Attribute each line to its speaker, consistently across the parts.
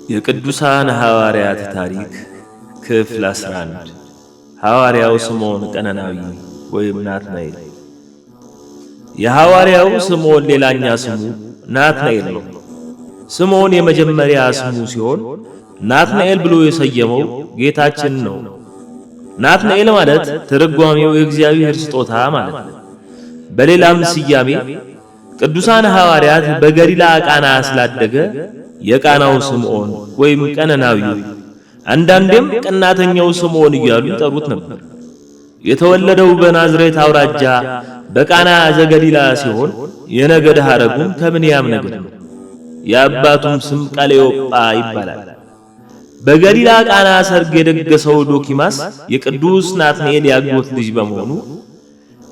Speaker 1: የቅዱሳን ሐዋርያት ታሪክ ክፍል 11 ሐዋርያው ስምዖን ቀነናዊ ወይም ናትናኤል። የሐዋርያው ስምዖን ሌላኛ ስሙ ናትናኤል ነው። ስምዖን የመጀመሪያ ስሙ ሲሆን ናትናኤል ብሎ የሰየመው ጌታችን ነው። ናትናኤል ማለት ትርጓሜው የእግዚአብሔር ስጦታ ማለት ነው። በሌላም ስያሜ ቅዱሳን ሐዋርያት በገሊላ ቃና ስላደገ የቃናው ስምዖን ወይም ቀነናዊ፣ አንዳንዴም ቀናተኛው ስምዖን እያሉ ይጠሩት ነበር። የተወለደው በናዝሬት አውራጃ በቃና ዘገሊላ ሲሆን የነገድ ሐረጉም ከብንያም ነገድ ነው። የአባቱም ስም ቀሌዮጳ ይባላል። በገሊላ ቃና ሰርግ የደገሰው ዶኪማስ የቅዱስ ናትናኤል ያጎት ልጅ በመሆኑ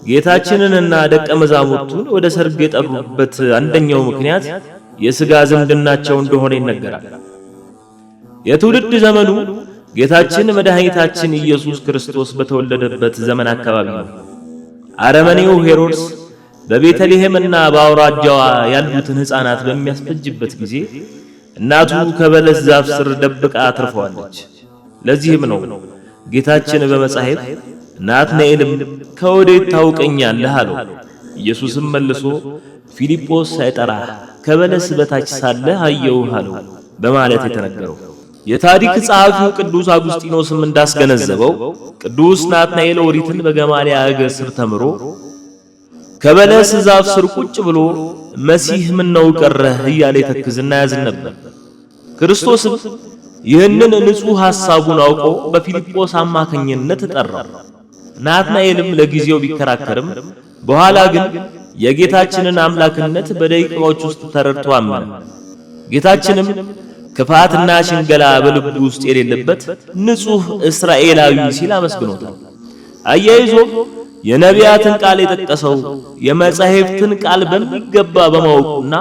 Speaker 1: ጌታችንንና ደቀ መዛሙርቱን ወደ ሰርግ የጠሩበት አንደኛው ምክንያት የሥጋ ዝምድናቸው እንደሆነ ይነገራል። የትውልድ ዘመኑ ጌታችን መድኃኒታችን ኢየሱስ ክርስቶስ በተወለደበት ዘመን አካባቢ ነው። አረመኔው ሄሮድስ በቤተልሔምና በአውራጃዋ ያሉትን ሕፃናት በሚያስፈጅበት ጊዜ እናቱ ከበለስ ዛፍ ስር ደብቃ አትርፈዋለች። ለዚህም ነው ጌታችን በመጻሕፍት ናትናኤልም ከወዴት ታውቀኛለህ አለው። ኢየሱስም መልሶ ፊልጶስ ሳይጠራህ ከበለስ በታች ሳለህ አየሁህ አለው በማለት የተነገረው። የታሪክ ጸሐፊው ቅዱስ አጉስጢኖስም እንዳስገነዘበው ቅዱስ ናትናኤል ኦሪትን በገማልያል እግር ስር ተምሮ ከበለስ ዛፍ ስር ቁጭ ብሎ መሲህ ምነው ቀረህ እያለ ይተክዝና ያዝን ነበር። ክርስቶስም ይህንን ንጹሕ ሐሳቡን አውቆ በፊልጶስ አማካኝነት ጠራው። ናትናኤልም ለጊዜው ቢከራከርም በኋላ ግን የጌታችንን አምላክነት በደቂቃዎች ውስጥ ተረድቶ አመነ። ጌታችንም ክፋትና ሽንገላ በልቡ ውስጥ የሌለበት ንጹሕ እስራኤላዊ ሲል አመስግኖታል። አያይዞ የነቢያትን ቃል የጠቀሰው የመጻሕፍትን ቃል በሚገባ በማወቁና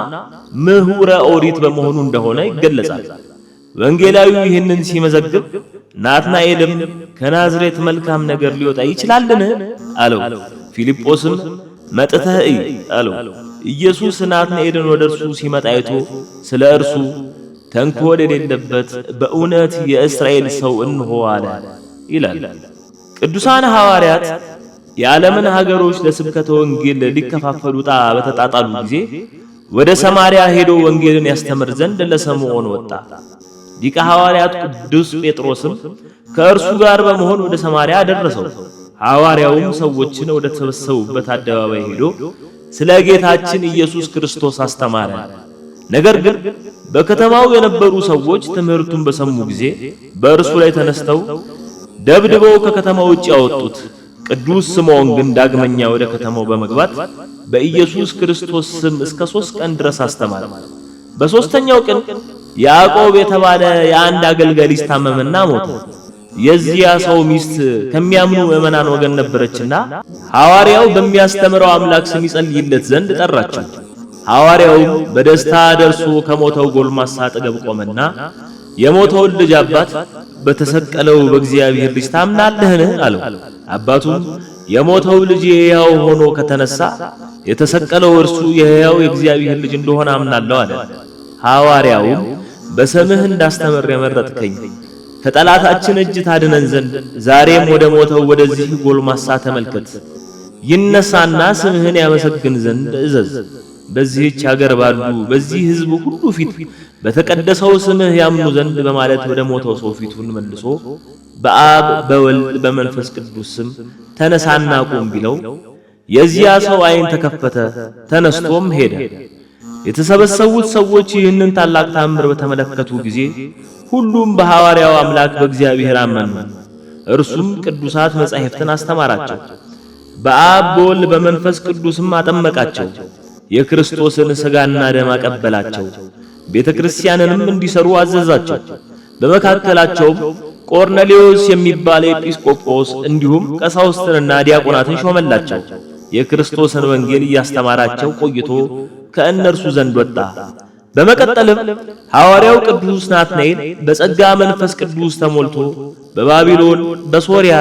Speaker 1: ምሁረ ኦሪት በመሆኑ እንደሆነ ይገለጻል። ወንጌላዊው ይህንን ሲመዘግብ ናትናኤልም ከናዝሬት መልካም ነገር ሊወጣ ይችላልን አለው። ፊልጶስም መጥተህ እይ አለው። ኢየሱስ ናትናኤልን ወደ እርሱ ሲመጣ አይቶ ስለ እርሱ ተንኮል የሌለበት በእውነት የእስራኤል ሰው እንሆ አለ ይላል። ቅዱሳን ሐዋርያት የዓለምን ሀገሮች ለስብከተ ወንጌል ሊከፋፈሉ ዕጣ በተጣጣሉ ጊዜ ወደ ሰማርያ ሄዶ ወንጌልን ያስተምር ዘንድ ለስምዖን ወጣ። ሊቀ ሐዋርያት ቅዱስ ጴጥሮስም ከእርሱ ጋር በመሆን ወደ ሰማርያ አደረሰው። ሐዋርያውም ሰዎችን ወደ ተሰበሰቡበት አደባባይ ሄዶ ስለ ጌታችን ኢየሱስ ክርስቶስ አስተማረ። ነገር ግን በከተማው የነበሩ ሰዎች ትምህርቱን በሰሙ ጊዜ በእርሱ ላይ ተነስተው ደብድበው ከከተማው ውጭ ያወጡት። ቅዱስ ስምዖን ግን ዳግመኛ ወደ ከተማው በመግባት በኢየሱስ ክርስቶስ ስም እስከ 3 ቀን ድረስ አስተማረ። በሦስተኛው ቀን ያዕቆብ የተባለ የአንድ አገልጋይ ልጅ ታመመና ሞተ። የዚያ ሰው ሚስት ከሚያምኑ ምዕመናን ወገን ነበረችና ሐዋርያው በሚያስተምረው አምላክ ስም ይጸልይለት ዘንድ ጠራችው። ሐዋርያውም በደስታ ደርሶ ከሞተው ጎልማሳ አጠገብ ቆመና የሞተውን ልጅ አባት በተሰቀለው በእግዚአብሔር ልጅ ታምናለህን አለው። አባቱም የሞተው ልጅ የሕያው ሆኖ ከተነሳ የተሰቀለው እርሱ የሕያው የእግዚአብሔር ልጅ እንደሆነ አምናለሁ አለ። ሐዋርያውም በስምህ እንዳስተምር የመረጥከኝ ከጠላታችን እጅ ታድነን ዘንድ ዛሬም ወደ ሞተው ወደዚህ ጎልማሳ ተመልከት፣ ይነሳና ስምህን ያመሰግን ዘንድ እዘዝ። በዚህች ሀገር ባሉ በዚህ ሕዝብ ሁሉ ፊት በተቀደሰው ስምህ ያምኑ ዘንድ በማለት ወደ ሞተው ሰው ፊቱን መልሶ በአብ በወልድ በመንፈስ ቅዱስ ስም ተነሳና ቁም ቢለው የዚያ ሰው ዓይን ተከፈተ፣ ተነስቶም ሄደ። የተሰበሰቡት ሰዎች ይህንን ታላቅ ተአምር በተመለከቱ ጊዜ ሁሉም በሐዋርያው አምላክ በእግዚአብሔር አመኑ። እርሱም ቅዱሳት መጻሕፍትን አስተማራቸው። በአብ በወልድ በመንፈስ ቅዱስም አጠመቃቸው። የክርስቶስን ሥጋና ደም አቀበላቸው። ቤተ ክርስቲያንንም እንዲሰሩ አዘዛቸው። በመካከላቸውም ቆርኔሌዎስ የሚባል ኤጲስቆጶስ እንዲሁም ቀሳውስትንና ዲያቆናትን ሾመላቸው። የክርስቶስን ወንጌል እያስተማራቸው ቆይቶ ከእነርሱ ዘንድ ወጣ። በመቀጠልም ሐዋርያው ቅዱስ ናትናኤል በጸጋ መንፈስ ቅዱስ ተሞልቶ በባቢሎን፣ በሶርያ፣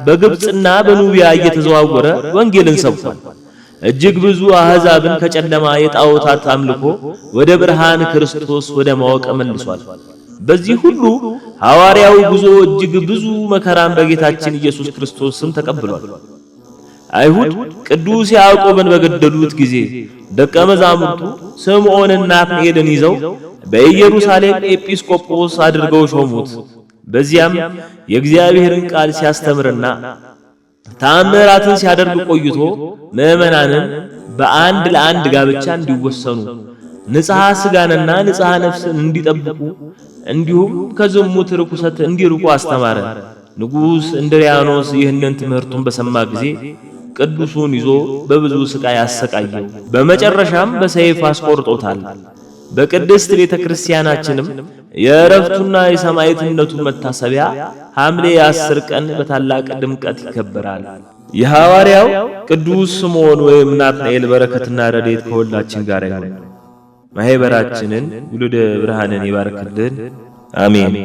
Speaker 1: በግብጽና በኑቢያ እየተዘዋወረ ወንጌልን ሰብኳል። እጅግ ብዙ አሕዛብን ከጨለማ የጣዖታት አምልኮ ወደ ብርሃን ክርስቶስ ወደ ማወቅ መልሷል። በዚህ ሁሉ ሐዋርያው ጉዞ እጅግ ብዙ መከራን በጌታችን ኢየሱስ ክርስቶስ ስም ተቀብሏል። አይሁድ ቅዱስ ያዕቆብን በገደሉት ጊዜ ደቀ መዛሙርቱ ስምዖንና ናትናኤልን ይዘው በኢየሩሳሌም ኤጲስቆጶስ አድርገው ሾሙት። በዚያም የእግዚአብሔርን ቃል ሲያስተምርና ተአምራትን ሲያደርግ ቆይቶ ምዕመናንን በአንድ ለአንድ ጋብቻ እንዲወሰኑ፣ ንጽሐ ሥጋንና ንጽሐ ነፍስን እንዲጠብቁ እንዲሁም ከዝሙት ርኩሰት እንዲርቁ አስተማረ። ንጉሥ እንድሪያኖስ ይህንን ትምህርቱን በሰማ ጊዜ ቅዱሱን ይዞ በብዙ ሥቃይ አሰቃየው። በመጨረሻም በሰይፍ አስቆርጦታል። በቅድስት ቤተ ክርስቲያናችንም የዕረፍቱና የሰማዕትነቱ መታሰቢያ ሐምሌ 10 ቀን በታላቅ ድምቀት ይከበራል። የሐዋርያው ቅዱስ ስምዖን ወይም ናትናኤል በረከትና ረድኤት ከሁላችን ጋር ይሁን። ማህበራችንን ውሉደ ብርሃንን ይባርክልን። አሜን።